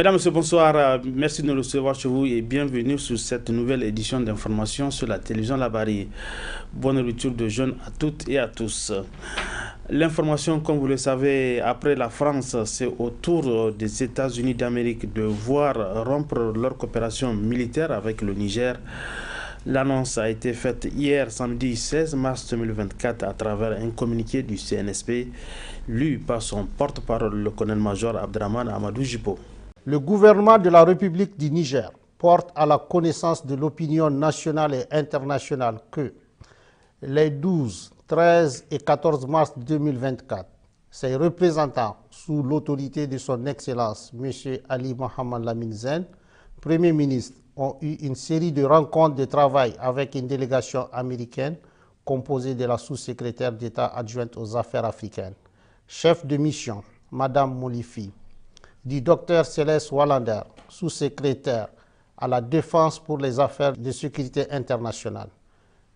Mesdames, Messieurs, bonsoir. Merci de nous recevoir chez vous et bienvenue sur cette nouvelle édition d'information sur la télévision Labari. Bonne retour de jeunes à toutes et à tous. L'information, comme vous le savez, après la France, c'est au tour des États-Unis d'Amérique de voir rompre leur coopération militaire avec le Niger. L'annonce a été faite hier, samedi 16 mars 2024, à travers un communiqué du CNSP, lu par son porte-parole, le colonel-major Abdraman Amadou Jipo. Le gouvernement de la République du Niger porte à la connaissance de l'opinion nationale et internationale que les 12, 13 et 14 mars 2024, ses représentants, sous l'autorité de son Excellence, M. Ali Mohamed Lamine Zen, Premier ministre, ont eu une série de rencontres de travail avec une délégation américaine composée de la sous-secrétaire d'État adjointe aux affaires africaines, chef de mission, Mme Molifi, du Dr Céleste Wallander, sous-secrétaire à la Défense pour les affaires de sécurité internationale,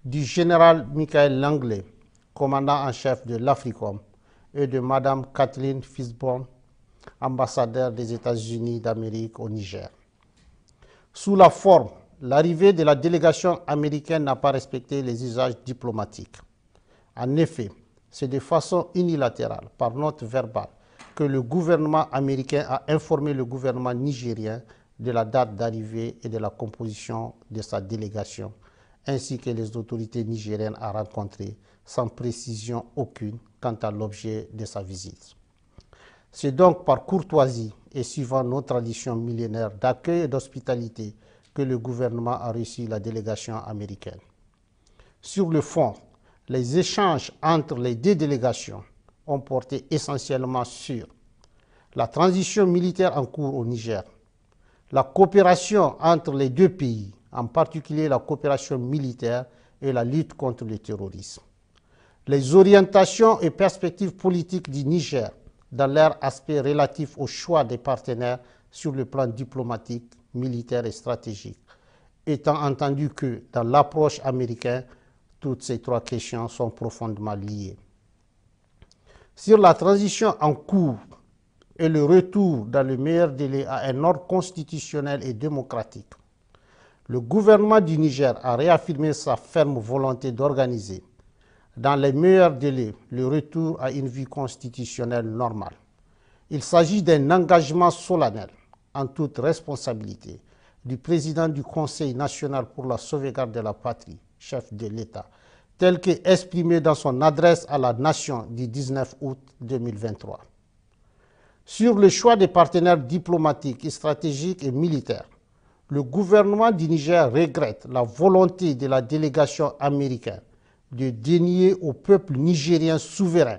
du général Michael Langley, commandant en chef de l'Africom, et de Mme Kathleen Fisborn, ambassadeur des États-Unis d'Amérique au Niger. Sous la forme, l'arrivée de la délégation américaine n'a pas respecté les usages diplomatiques. En effet, c'est de façon unilatérale, par note verbale, que le gouvernement américain a informé le gouvernement nigérien de la date d'arrivée et de la composition de sa délégation, ainsi que les autorités nigériennes à rencontrer, sans précision aucune quant à l'objet de sa visite. C'est donc par courtoisie et suivant nos traditions millénaires d'accueil et d'hospitalité que le gouvernement a reçu la délégation américaine. Sur le fond, les échanges entre les deux délégations ont porté essentiellement sur la transition militaire en cours au Niger, la coopération entre les deux pays, en particulier la coopération militaire et la lutte contre le terrorisme, les orientations et perspectives politiques du Niger dans leur aspect relatif au choix des partenaires sur le plan diplomatique, militaire et stratégique, étant entendu que dans l'approche américaine, toutes ces trois questions sont profondément liées. Sur la transition en cours et le retour dans le meilleur délai à un ordre constitutionnel et démocratique, le gouvernement du Niger a réaffirmé sa ferme volonté d'organiser, dans les meilleurs délais, le retour à une vie constitutionnelle normale. Il s'agit d'un engagement solennel, en toute responsabilité, du président du Conseil national pour la sauvegarde de la patrie, chef de l'État, tel qu'exprimé dans son adresse à la nation du 19 août 2023. Sur le choix des partenaires diplomatiques, stratégiques et militaires, le gouvernement du Niger regrette la volonté de la délégation américaine de dénier au peuple nigérien souverain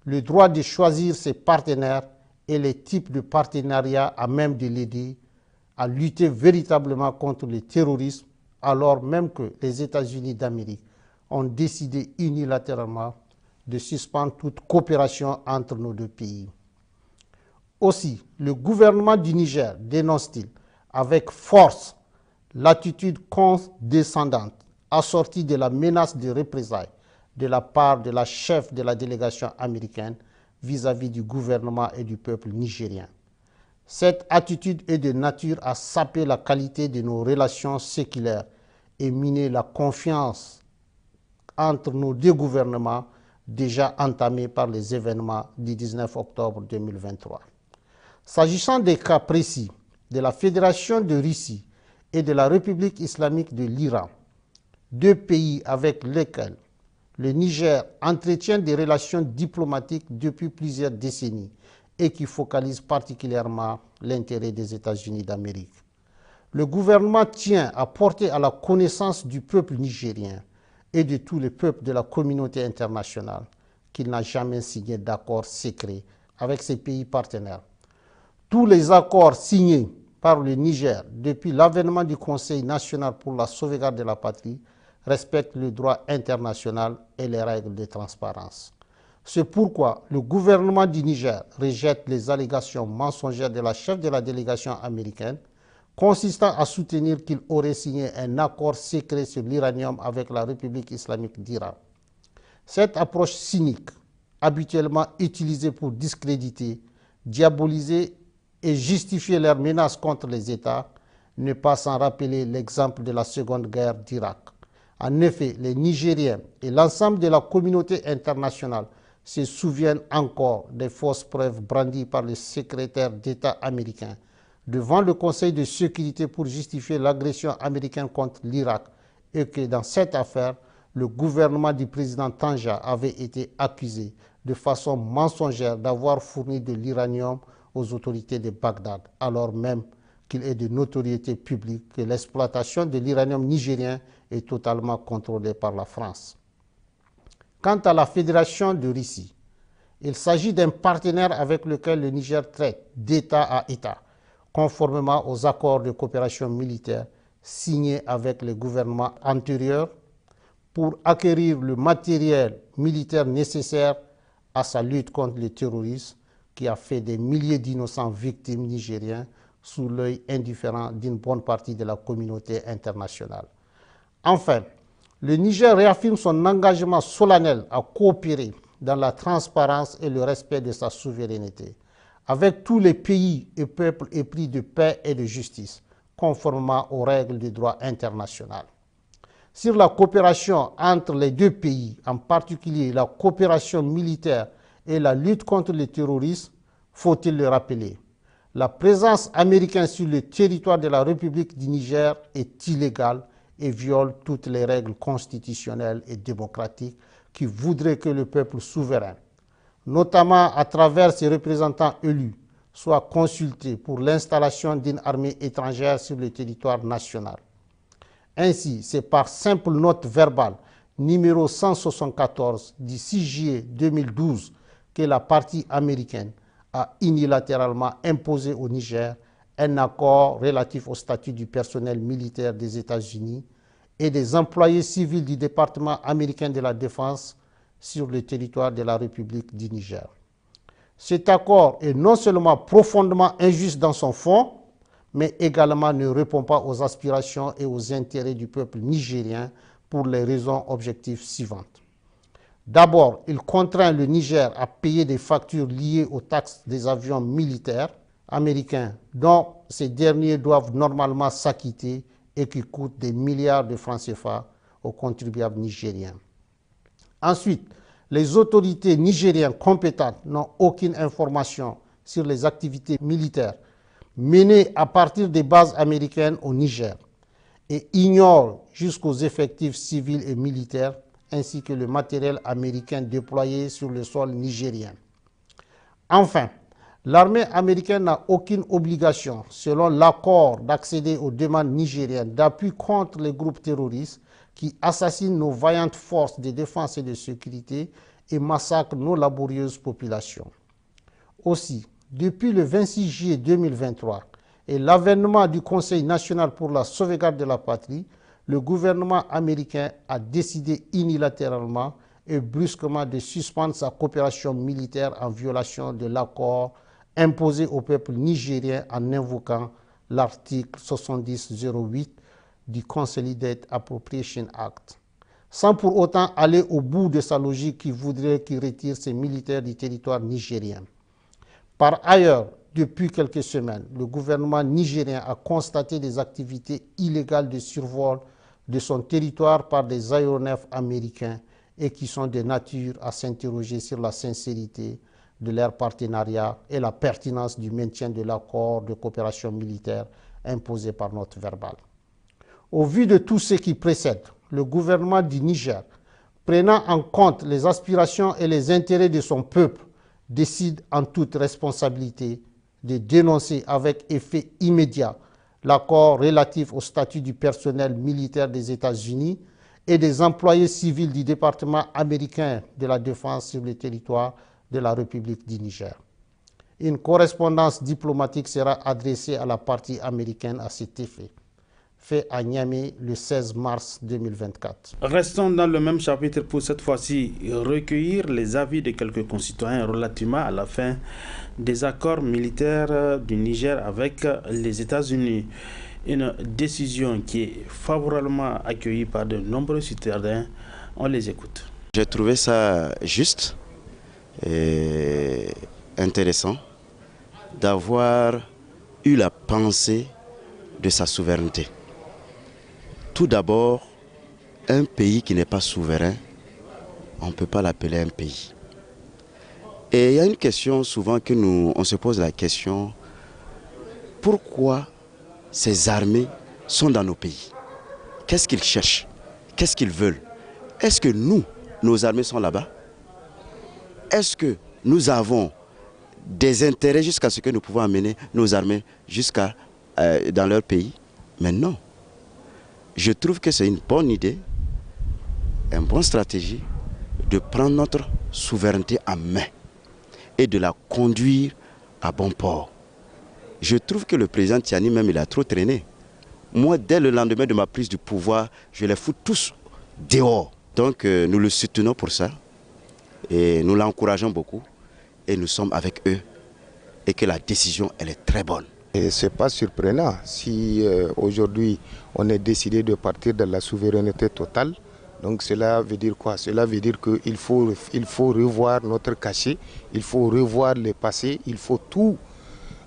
le droit de choisir ses partenaires et les types de partenariats à même de l'aider à lutter véritablement contre le terrorisme, alors même que les États-Unis d'Amérique ont décidé unilatéralement de suspendre toute coopération entre nos deux pays. Aussi, le gouvernement du Niger dénonce-t-il avec force l'attitude condescendante assortie de la menace de représailles de la part de la chef de la délégation américaine vis-à-vis du gouvernement et du peuple nigérien. Cette attitude est de nature à saper la qualité de nos relations séculaires et miner la confiance entre nos deux gouvernements déjà entamés par les événements du 19 octobre 2023. S'agissant des cas précis de la Fédération de Russie et de la République islamique de l'Iran, deux pays avec lesquels le Niger entretient des relations diplomatiques depuis plusieurs décennies et qui focalisent particulièrement l'intérêt des États-Unis d'Amérique. Le gouvernement tient à porter à la connaissance du peuple nigérien et de tous les peuples de la communauté internationale qu'il n'a jamais signé d'accord secret avec ses pays partenaires. Tous les accords signés par le Niger depuis l'avènement du Conseil national pour la sauvegarde de la patrie respectent le droit international et les règles de transparence. C'est pourquoi le gouvernement du Niger rejette les allégations mensongères de la chef de la délégation américaine consistant à soutenir qu'il aurait signé un accord secret sur l'uranium avec la République islamique d'Iran. Cette approche cynique, habituellement utilisée pour discréditer, diaboliser et justifier leurs menaces contre les États, ne pas sans rappeler l'exemple de la Seconde Guerre d'Irak. En effet, les Nigériens et l'ensemble de la communauté internationale se souviennent encore des fausses preuves brandies par le secrétaire d'État américain devant le Conseil de sécurité pour justifier l'agression américaine contre l'Irak et que dans cette affaire, le gouvernement du président Tanja avait été accusé de façon mensongère d'avoir fourni de l'uranium aux autorités de Bagdad, alors même qu'il est de notoriété publique que l'exploitation de l'uranium nigérien est totalement contrôlée par la France. Quant à la Fédération de Russie, il s'agit d'un partenaire avec lequel le Niger traite d'État à État, conformément aux accords de coopération militaire signés avec les gouvernements antérieurs pour acquérir le matériel militaire nécessaire à sa lutte contre le terrorisme qui a fait des milliers d'innocents victimes nigériens sous l'œil indifférent d'une bonne partie de la communauté internationale. Enfin, le Niger réaffirme son engagement solennel à coopérer dans la transparence et le respect de sa souveraineté avec tous les pays et peuples épris de paix et de justice, conformément aux règles du droit international. Sur la coopération entre les deux pays, en particulier la coopération militaire et la lutte contre le terrorisme, faut-il le rappeler, la présence américaine sur le territoire de la République du Niger est illégale et viole toutes les règles constitutionnelles et démocratiques qui voudraient que le peuple souverain, notamment à travers ses représentants élus, soit consulté pour l'installation d'une armée étrangère sur le territoire national. Ainsi, c'est par simple note verbale numéro 174 du 6 juillet 2012 que la partie américaine a unilatéralement imposé au Niger un accord relatif au statut du personnel militaire des États-Unis et des employés civils du département américain de la Défense sur le territoire de la République du Niger. Cet accord est non seulement profondément injuste dans son fond, mais également ne répond pas aux aspirations et aux intérêts du peuple nigérien pour les raisons objectives suivantes. D'abord, il contraint le Niger à payer des factures liées aux taxes des avions militaires américains dont ces derniers doivent normalement s'acquitter et qui coûtent des milliards de francs CFA aux contribuables nigériens. Ensuite, les autorités nigériennes compétentes n'ont aucune information sur les activités militaires menées à partir des bases américaines au Niger et ignorent jusqu'aux effectifs civils et militaires ainsi que le matériel américain déployé sur le sol nigérien. Enfin, l'armée américaine n'a aucune obligation, selon l'accord, d'accéder aux demandes nigériennes d'appui contre les groupes terroristes qui assassinent nos vaillantes forces de défense et de sécurité et massacrent nos laborieuses populations. Aussi, depuis le 26 juillet 2023 et l'avènement du Conseil national pour la sauvegarde de la patrie, le gouvernement américain a décidé unilatéralement et brusquement de suspendre sa coopération militaire en violation de l'accord imposé au peuple nigérien en invoquant l'article 7008 du Consolidated Appropriation Act, sans pour autant aller au bout de sa logique qui voudrait qu'il retire ses militaires du territoire nigérien. Par ailleurs, depuis quelques semaines, le gouvernement nigérien a constaté des activités illégales de survol de son territoire par des aéronefs américains et qui sont de nature à s'interroger sur la sincérité de leur partenariat et la pertinence du maintien de l'accord de coopération militaire imposé par note verbale. Au vu de tout ce qui précède, le gouvernement du Niger, prenant en compte les aspirations et les intérêts de son peuple, décide en toute responsabilité de dénoncer avec effet immédiat l'accord relatif au statut du personnel militaire des États-Unis et des employés civils du département américain de la Défense sur le territoire de la République du Niger. Une correspondance diplomatique sera adressée à la partie américaine à cet effet. Fait à Niamey le 16 mars 2024. Restons dans le même chapitre pour cette fois-ci recueillir les avis de quelques concitoyens relativement à la fin des accords militaires du Niger avec les États-Unis. Une décision qui est favorablement accueillie par de nombreux citoyens. On les écoute. J'ai trouvé ça juste et intéressant d'avoir eu la pensée de sa souveraineté. Tout d'abord, un pays qui n'est pas souverain, on ne peut pas l'appeler un pays. Et il y a une question souvent que on se pose la question, pourquoi ces armées sont dans nos pays? Qu'est-ce qu'ils cherchent? Qu'est-ce qu'ils veulent? Est-ce que nous, nos armées sont là-bas? Est-ce que nous avons des intérêts jusqu'à ce que nous pouvons amener nos armées jusqu'à dans leur pays? Mais non. Je trouve que c'est une bonne idée, une bonne stratégie de prendre notre souveraineté en main et de la conduire à bon port. Je trouve que le président Tiani même, il a trop traîné. Moi, dès le lendemain de ma prise du pouvoir, je les fous tous dehors. Donc nous le soutenons pour ça et nous l'encourageons beaucoup et nous sommes avec eux et que la décision, elle est très bonne. Et ce n'est pas surprenant si aujourd'hui on est décidé de partir de la souveraineté totale. Donc cela veut dire quoi? Cela veut dire qu'il faut revoir notre cachet, il faut revoir le passé, il faut tout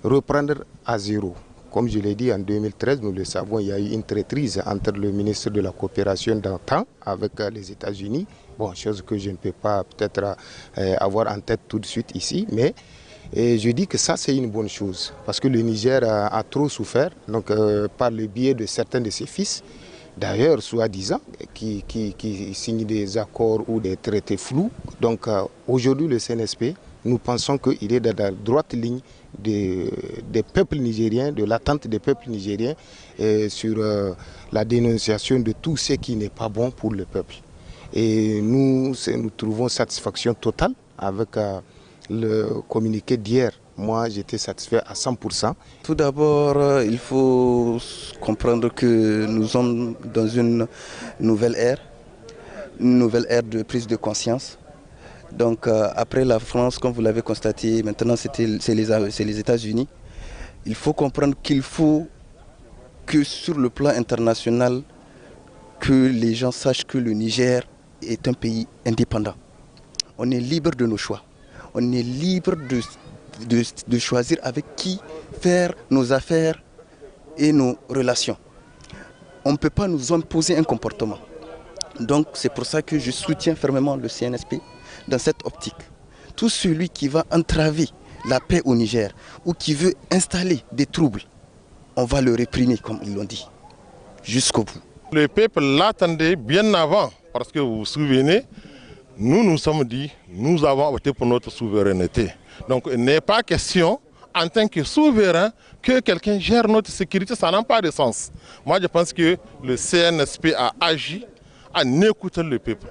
reprendre à zéro. Comme je l'ai dit, en 2013, nous le savons, il y a eu une traîtrise entre le ministre de la Coopération d'antan avec les États-Unis. Bon, chose que je ne peux pas peut-être avoir en tête tout de suite ici, mais je dis que ça c'est une bonne chose parce que le Niger a trop souffert donc, par le biais de certains de ses fils. D'ailleurs, soi-disant, qui signent des accords ou des traités flous. Donc aujourd'hui, le CNSP, nous pensons qu'il est dans la droite ligne des peuples nigériens, de l'attente des peuples nigériens sur la dénonciation de tout ce qui n'est pas bon pour le peuple. Et nous trouvons satisfaction totale avec le communiqué d'hier. Moi, j'étais satisfait à 100%. Tout d'abord, il faut comprendre que nous sommes dans une nouvelle ère de prise de conscience. Donc, après la France, comme vous l'avez constaté, maintenant c'est les États-Unis. Il faut comprendre qu'il faut que sur le plan international, que les gens sachent que le Niger est un pays indépendant. On est libre de nos choix. On est libre de choisir avec qui faire nos affaires et nos relations. On ne peut pas nous imposer un comportement. Donc c'est pour ça que je soutiens fermement le CNSP dans cette optique. Tout celui qui va entraver la paix au Niger ou qui veut installer des troubles, on va le réprimer comme ils l'ont dit, jusqu'au bout. Le peuple l'attendait bien avant parce que vous vous souvenez, nous nous sommes dit, nous avons opté pour notre souveraineté. Donc il n'est pas question, en tant que souverain, que quelqu'un gère notre sécurité, ça n'a pas de sens. Moi je pense que le CNSP a agi en écoutant le peuple.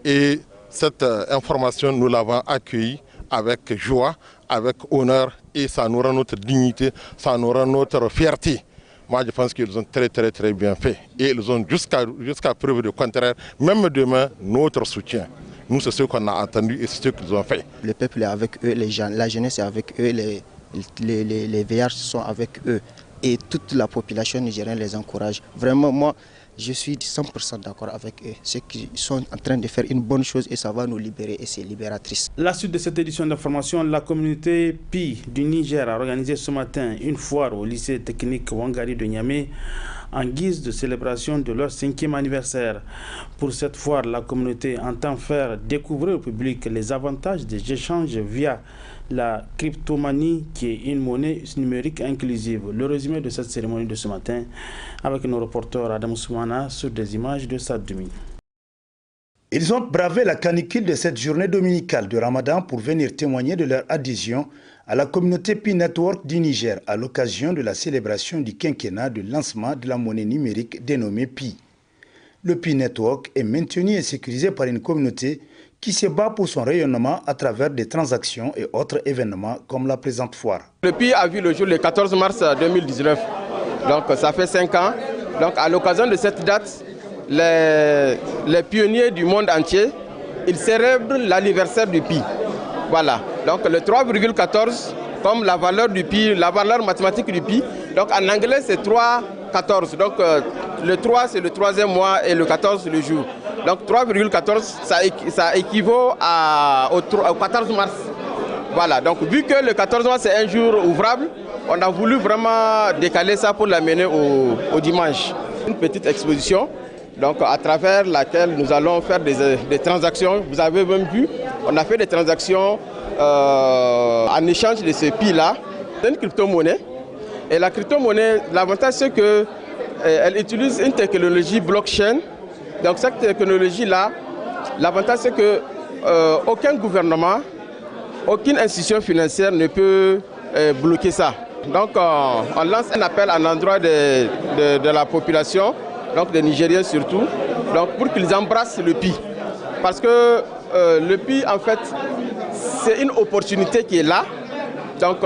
Et cette information, nous l'avons accueillie avec joie, avec honneur, et ça nous rend notre dignité, ça nous rend notre fierté. Moi, je pense qu'ils ont très bien fait. Et ils ont jusqu'à preuve du contraire, même demain, notre soutien. Nous, c'est ce qu'on a entendu et c'est ce qu'ils ont fait. Le peuple est avec eux, la jeunesse est avec eux, les VH sont avec eux. Et toute la population nigérienne les encourage. Vraiment, moi, je suis 100% d'accord avec eux. C'est qu'ils sont en train de faire une bonne chose et ça va nous libérer et c'est libératrice. La suite de cette édition d'information, la communauté Pi du Niger a organisé ce matin une foire au lycée technique Wangari de Niamey en guise de célébration de leur 5e anniversaire. Pour cette foire, la communauté entend faire découvrir au public les avantages des échanges via la cryptomanie qui est une monnaie numérique inclusive. Le résumé de cette cérémonie de ce matin avec nos reporters Adam Soumana sur des images de Sadoumi. Ils ont bravé la canicule de cette journée dominicale de Ramadan pour venir témoigner de leur adhésion à la communauté Pi Network du Niger à l'occasion de la célébration du quinquennat de lancement de la monnaie numérique dénommée Pi. Le Pi Network est maintenu et sécurisé par une communauté qui se bat pour son rayonnement à travers des transactions et autres événements comme la présente foire. Le Pi a vu le jour le 14 mars 2019, donc ça fait 5 ans. Donc à l'occasion de cette date, les pionniers du monde entier, ils célèbrent l'anniversaire du Pi. Voilà, donc le 3,14 comme la valeur du Pi, la valeur mathématique du Pi. Donc en anglais c'est 3,14. Donc le 3 c'est le 3e mois et le 14 le jour. Donc 3,14 ça équivaut au 14 mars. Voilà, donc vu que le 14 mars c'est un jour ouvrable, on a voulu vraiment décaler ça pour l'amener au dimanche. Une petite exposition, donc à travers laquelle nous allons faire des transactions. Vous avez même vu, on a fait des transactions en échange de ce PI-là. C'est une crypto-monnaie. Et la crypto-monnaie, l'avantage c'est qu'elle utilise une technologie blockchain. Donc cette technologie-là, l'avantage c'est que aucun gouvernement, aucune institution financière ne peut bloquer ça. Donc on lance un appel à l'endroit de la population, donc des Nigériens surtout, donc pour qu'ils embrassent le PI. Parce que le PI, en fait, c'est une opportunité qui est là. Donc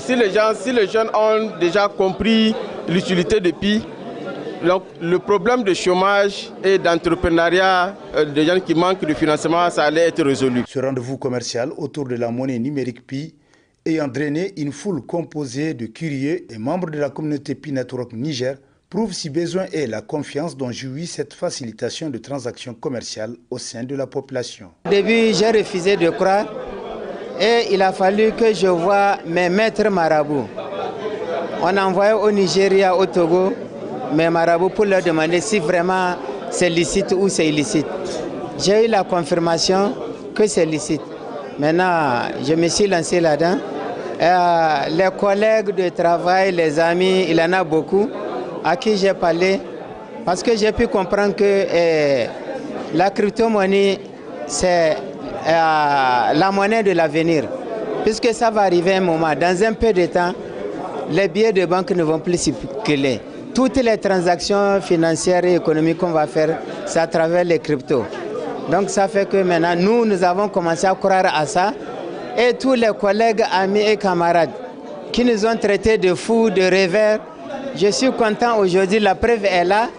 si les jeunes ont déjà compris l'utilité du PI, donc le problème de chômage et d'entrepreneuriat des gens qui manquent de financement, ça allait être résolu. Ce rendez-vous commercial autour de la monnaie numérique PI ayant drainé une foule composée de curieux et membres de la communauté PI Network Niger prouve si besoin est la confiance dont jouit cette facilitation de transactions commerciales au sein de la population. Au début, j'ai refusé de croire et il a fallu que je voie mes maîtres marabouts. On a envoyé au Nigeria, au Togo, mes marabouts pour leur demander si vraiment c'est licite ou c'est illicite. J'ai eu la confirmation que c'est licite. Maintenant, je me suis lancé là-dedans. Les collègues de travail, les amis, il y en a beaucoup à qui j'ai parlé parce que j'ai pu comprendre que la crypto-monnaie, c'est la monnaie de l'avenir. Puisque ça va arriver un moment, dans un peu de temps, les billets de banque ne vont plus circuler. Toutes les transactions financières et économiques qu'on va faire, c'est à travers les cryptos. Donc ça fait que maintenant, nous avons commencé à croire à ça. Et tous les collègues, amis et camarades qui nous ont traités de fous, de rêveurs, je suis content aujourd'hui, la preuve est là.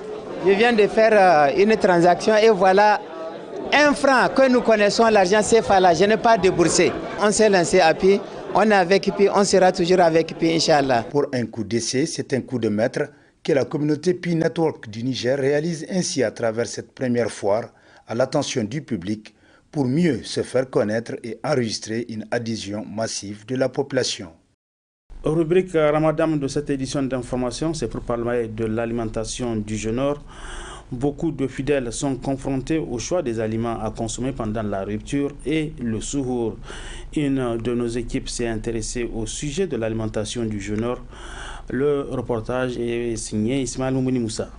Je viens de faire une transaction et voilà un franc que nous connaissons, l'argent CFA là, je n'ai pas déboursé. On s'est lancé à pied, on est avec PI, on sera toujours avec PI, Inch'Allah. Pour un coup d'essai, c'est un coup de maître que la communauté PI Network du Niger réalise ainsi à travers cette première foire à l'attention du public pour mieux se faire connaître et enregistrer une adhésion massive de la population. Rubrique Ramadan de cette édition d'information, c'est pour parler de l'alimentation du jeûneur. Beaucoup de fidèles sont confrontés au choix des aliments à consommer pendant la rupture et le souhour. Une de nos équipes s'est intéressée au sujet de l'alimentation du jeûneur. Le reportage est signé Ismaël Moumouni Moussa.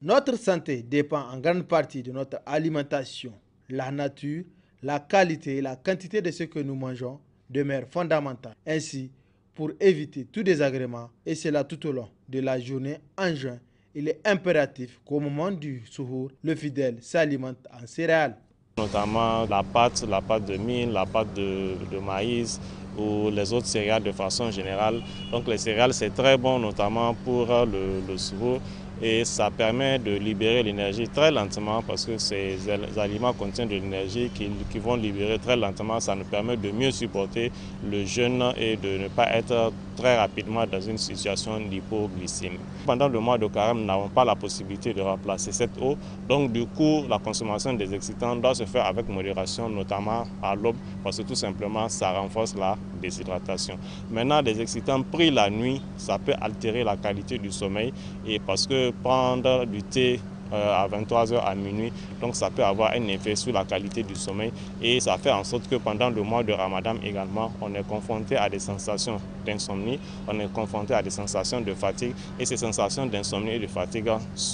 Notre santé dépend en grande partie de notre alimentation. La nature, la qualité et la quantité de ce que nous mangeons demeurent fondamentales. Ainsi, pour éviter tout désagrément, et cela tout au long de la journée en jeûne, il est impératif qu'au moment du souhour, le fidèle s'alimente en céréales. Notamment la pâte de mil, la pâte de maïs ou les autres céréales de façon générale. Donc les céréales, c'est très bon notamment pour le souhour. Et ça permet de libérer l'énergie très lentement parce que ces aliments contiennent de l'énergie qui vont libérer très lentement. Ça nous permet de mieux supporter le jeûne et de ne pas être très rapidement dans une situation d'hypoglycémie. Pendant le mois de carême, nous n'avons pas la possibilité de remplacer cette eau. Donc du coup, la consommation des excitants doit se faire avec modération, notamment à l'aube, parce que tout simplement, ça renforce la déshydratation. Maintenant, des excitants pris la nuit, ça peut altérer la qualité du sommeil et parce que prendre du thé à 23h à minuit, donc ça peut avoir un effet sur la qualité du sommeil et ça fait en sorte que pendant le mois de Ramadan également, on est confronté à des sensations d'insomnie, on est confronté à des sensations de fatigue et ces sensations d'insomnie et de fatigue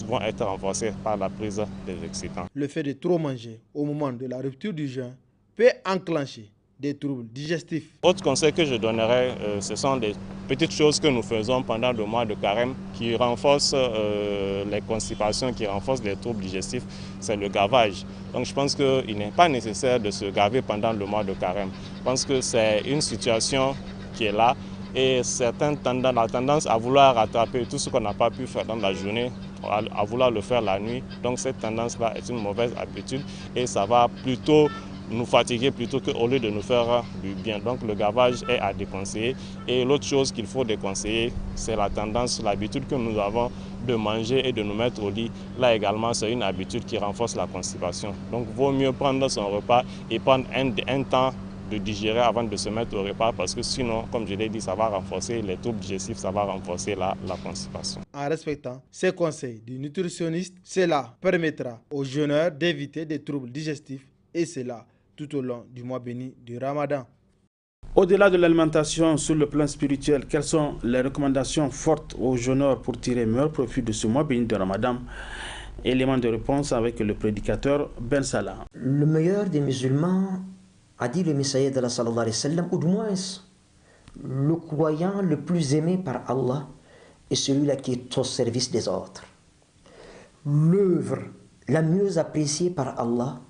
vont être renforcées par la prise des excitants. Le fait de trop manger au moment de la rupture du jeûne peut enclencher des troubles digestifs. Autre conseil que je donnerais, ce sont des petites choses que nous faisons pendant le mois de carême qui renforcent les constipations, qui renforcent les troubles digestifs, c'est le gavage. Donc je pense qu'il n'est pas nécessaire de se gaver pendant le mois de carême. Je pense que c'est une situation qui est là et certains ont la tendance à vouloir rattraper tout ce qu'on n'a pas pu faire dans la journée, à vouloir le faire la nuit. Donc cette tendance-là est une mauvaise habitude et ça va plutôt nous fatiguer plutôt qu'au lieu de nous faire du bien. Donc le gavage est à déconseiller. Et l'autre chose qu'il faut déconseiller, c'est la tendance, l'habitude que nous avons de manger et de nous mettre au lit. Là également, c'est une habitude qui renforce la constipation. Donc il vaut mieux prendre son repas et prendre un temps digérer avant de se mettre au repas parce que sinon, comme je l'ai dit, ça va renforcer les troubles digestifs, ça va renforcer la constipation. En respectant ces conseils du nutritionniste, cela permettra aux jeûneurs d'éviter des troubles digestifs et cela tout au long du mois béni du Ramadan. Au-delà de l'alimentation, sur le plan spirituel, quelles sont les recommandations fortes aux jeûneurs pour tirer meilleur profit de ce mois béni de Ramadan? Élément de réponse avec le prédicateur Ben Salah. Le meilleur des musulmans, a dit le Messaïd de la sallallahu alayhi wa sallam, ou du moins le croyant le plus aimé par Allah est celui-là qui est au service des autres. L'œuvre la mieux appréciée par Allah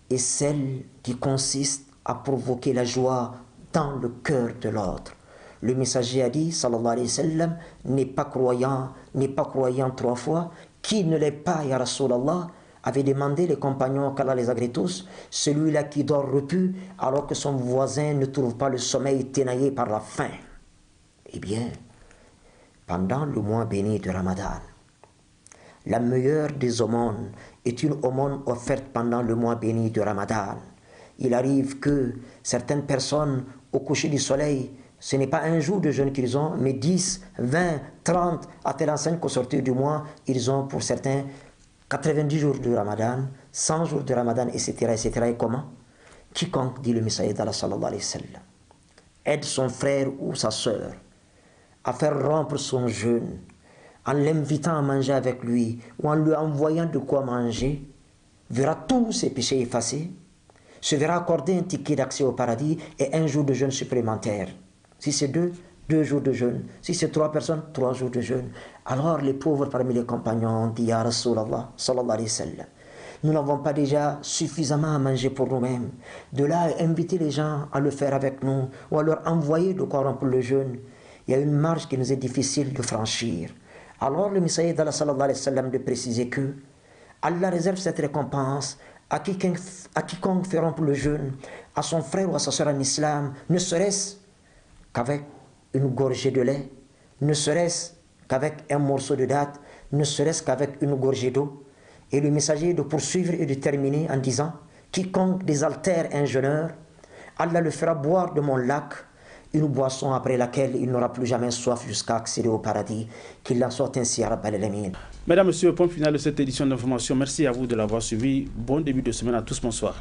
est celle qui consiste à provoquer la joie dans le cœur de l'autre. Le messager a dit, sallallahu alayhi wa sallam, n'est pas croyant 3 fois. Qui ne l'est pas, ya Rasulallah, avait demandé les compagnons qu'Allah les agrée tous, celui-là qui dort repu alors que son voisin ne trouve pas le sommeil ténaillé par la faim. Eh bien, pendant le mois béni de Ramadan, la meilleure des aumônes est une aumône offerte pendant le mois béni de Ramadan. Il arrive que certaines personnes, au coucher du soleil, ce n'est pas un jour de jeûne qu'ils ont, mais 10, 20, 30, à telle enseigne qu'au sortir du mois, ils ont pour certains 90 jours de Ramadan, 100 jours de Ramadan, etc. etc. Et comment? Quiconque, dit le Messaïd d'Allah sallallahu alayhi wa sallam, aide son frère ou sa sœur à faire rompre son jeûne, en l'invitant à manger avec lui ou en lui envoyant de quoi manger, verra tous ses péchés effacés, se verra accorder un ticket d'accès au paradis et un jour de jeûne supplémentaire. Si c'est 2 jours de jeûne. Si c'est 3 personnes, 3 jours de jeûne. Alors les pauvres parmi les compagnons ont dit, Ya Rasulallah, sallallahu alayhi wa sallam, nous n'avons pas déjà suffisamment à manger pour nous-mêmes. De là à inviter les gens à le faire avec nous ou à leur envoyer de quoi rompre le jeûne. Il y a une marge qui nous est difficile de franchir. Alors le Messaïd d'Allah sallallahu alayhi wa sallam de préciser que Allah réserve cette récompense à quiconque fait rompre le jeûne, à son frère ou à sa soeur en islam, ne serait-ce qu'avec une gorgée de lait, ne serait-ce qu'avec un morceau de date, ne serait-ce qu'avec une gorgée d'eau. Et le messager de poursuivre et de terminer en disant, quiconque désaltère un jeûneur, Allah le fera boire de mon lac, une boisson après laquelle il n'aura plus jamais soif jusqu'à accéder au paradis. Qu'il en soit ainsi, ya Rabbal Alamin. Mesdames, Messieurs, point final de cette édition d'information. Merci à vous de l'avoir suivi. Bon début de semaine à tous. Bonsoir.